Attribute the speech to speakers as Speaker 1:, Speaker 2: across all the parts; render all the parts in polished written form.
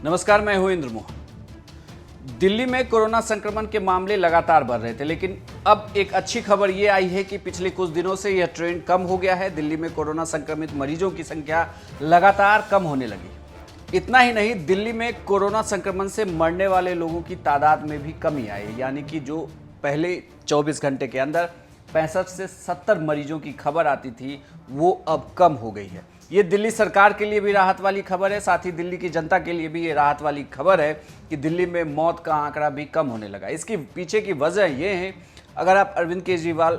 Speaker 1: नमस्कार, मैं हूं इंद्र मोहन। दिल्ली में कोरोना संक्रमण के मामले लगातार बढ़ रहे थे, लेकिन अब एक अच्छी खबर ये आई है कि पिछले कुछ दिनों से यह ट्रेंड कम हो गया है। दिल्ली में कोरोना संक्रमित मरीजों की संख्या लगातार कम होने लगी। इतना ही नहीं, दिल्ली में कोरोना संक्रमण से मरने वाले लोगों की तादाद में भी कमी आई, यानी कि जो पहले 24 घंटे के अंदर 65 से 70 मरीजों की खबर आती थी, वो अब कम हो गई है। ये दिल्ली सरकार के लिए भी राहत वाली खबर है, साथ ही दिल्ली की जनता के लिए भी ये राहत वाली खबर है कि दिल्ली में मौत का आंकड़ा भी कम होने लगा। इसकी पीछे की वजह ये है, अगर आप अरविंद केजरीवाल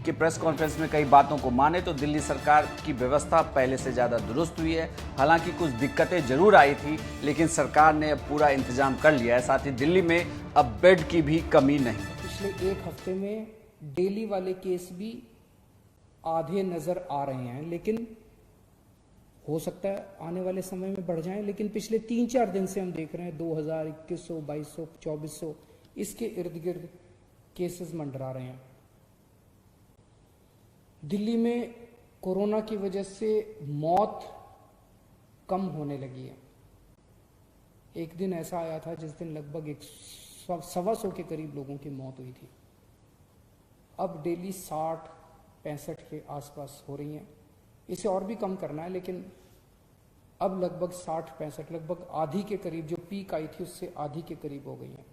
Speaker 1: की प्रेस कॉन्फ्रेंस में कई बातों को माने तो दिल्ली सरकार की व्यवस्था पहले से ज़्यादा दुरुस्त हुई है। हालांकि कुछ दिक्कतें जरूर आई थी, लेकिन सरकार ने अब पूरा इंतजाम कर लिया है। साथ ही दिल्ली में अब बेड की भी कमी नहीं।
Speaker 2: पिछले एक हफ्ते में डेली वाले केस भी आधे नजर आ रहे हैं, लेकिन हो सकता है आने वाले समय में बढ़ जाएं। लेकिन पिछले 3-4 दिन से हम देख रहे हैं 2000, 2100, 2200, 2400 इसके इर्द गिर्द केसेस मंडरा रहे हैं। दिल्ली में कोरोना की वजह से मौत कम होने लगी है। एक दिन ऐसा आया था जिस दिन लगभग 125 के करीब लोगों की मौत हुई थी। अब डेली 60-65 के आसपास हो रही हैं। इसे और भी कम करना है, लेकिन अब लगभग 60-65, लगभग आधी के करीब, जो पीक आई थी उससे आधी के करीब हो गई है।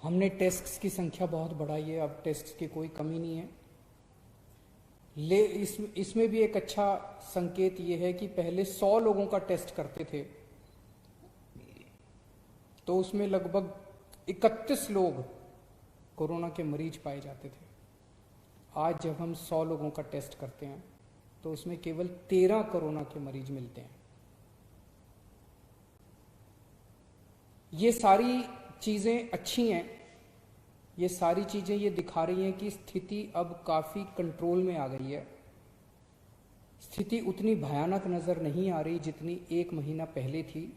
Speaker 2: हमने टेस्ट्स की संख्या बहुत बढ़ाई है, अब टेस्ट्स की कोई कमी नहीं है। इसमें भी एक अच्छा संकेत ये है कि पहले 100 लोगों का टेस्ट करते थे तो उसमें लगभग 31 लोग कोरोना के मरीज पाए जाते थे। आज जब हम 100 लोगों का टेस्ट करते हैं तो उसमें केवल 13 कोरोना के मरीज मिलते हैं। ये सारी चीजें अच्छी हैं। ये सारी चीजें ये दिखा रही हैं कि स्थिति अब काफी कंट्रोल में आ गई है। स्थिति उतनी भयानक नजर नहीं आ रही जितनी एक महीना पहले थी।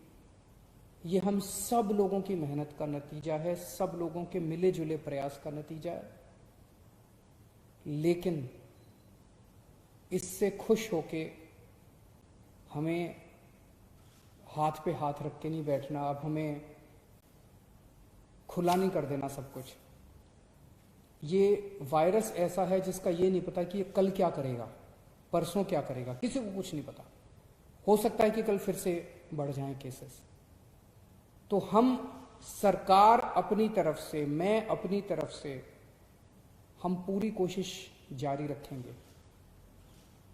Speaker 2: ये हम सब लोगों की मेहनत का नतीजा है, सब लोगों के मिले जुले प्रयास का नतीजा है। लेकिन इससे खुश होके हमें हाथ पे हाथ रख के नहीं बैठना। अब हमें खुला नहीं कर देना सब कुछ। ये वायरस ऐसा है जिसका ये नहीं पता कि ये कल क्या करेगा, परसों क्या करेगा, किसी को कुछ नहीं पता। हो सकता है कि कल फिर से बढ़ जाएं केसेस। तो हम सरकार अपनी तरफ से, मैं अपनी तरफ से, हम पूरी कोशिश जारी रखेंगे।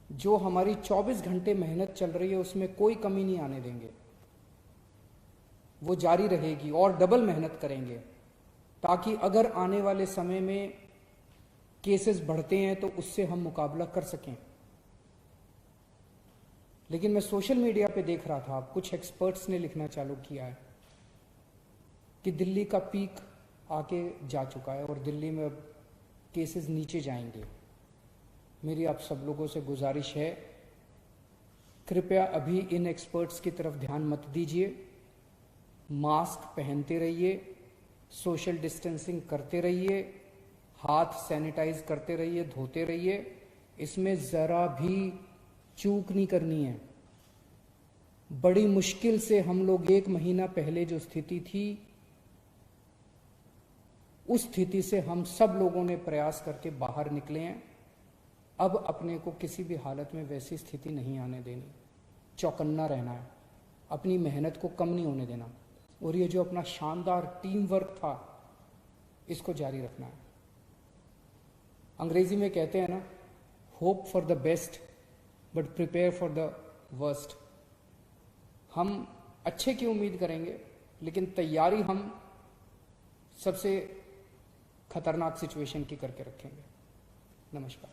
Speaker 2: जो हमारी 24 घंटे मेहनत चल रही है उसमें कोई कमी नहीं आने देंगे। वो जारी रहेगी और डबल मेहनत करेंगे, ताकि अगर आने वाले समय में केसेस बढ़ते हैं तो उससे हम मुकाबला कर सकें। लेकिन मैं सोशल मीडिया पे देख रहा था, कुछ एक्सपर्ट्स ने लिखना चालू किया है कि दिल्ली का पीक आके जा चुका है और दिल्ली में अब केसेस नीचे जाएंगे। मेरी आप सब लोगों से गुजारिश है, कृपया अभी इन एक्सपर्ट्स की तरफ ध्यान मत दीजिए। मास्क पहनते रहिए, सोशल डिस्टेंसिंग करते रहिए, हाथ सैनिटाइज करते रहिए, धोते रहिए। इसमें जरा भी चूक नहीं करनी है। बड़ी मुश्किल से हम लोग एक महीना पहले जो स्थिति थी, उस स्थिति से हम सब लोगों ने प्रयास करके बाहर निकले हैं। अब अपने को किसी भी हालत में वैसी स्थिति नहीं आने देनी। चौकन्ना रहना है, अपनी मेहनत को कम नहीं होने देना, और ये जो अपना शानदार टीम वर्क था इसको जारी रखना है। अंग्रेजी में कहते हैं ना, hope for the best but prepare for the worst. हम अच्छे की उम्मीद करेंगे, लेकिन तैयारी हम सबसे खतरनाक सिचुएशन की करके रखेंगे। नमस्कार।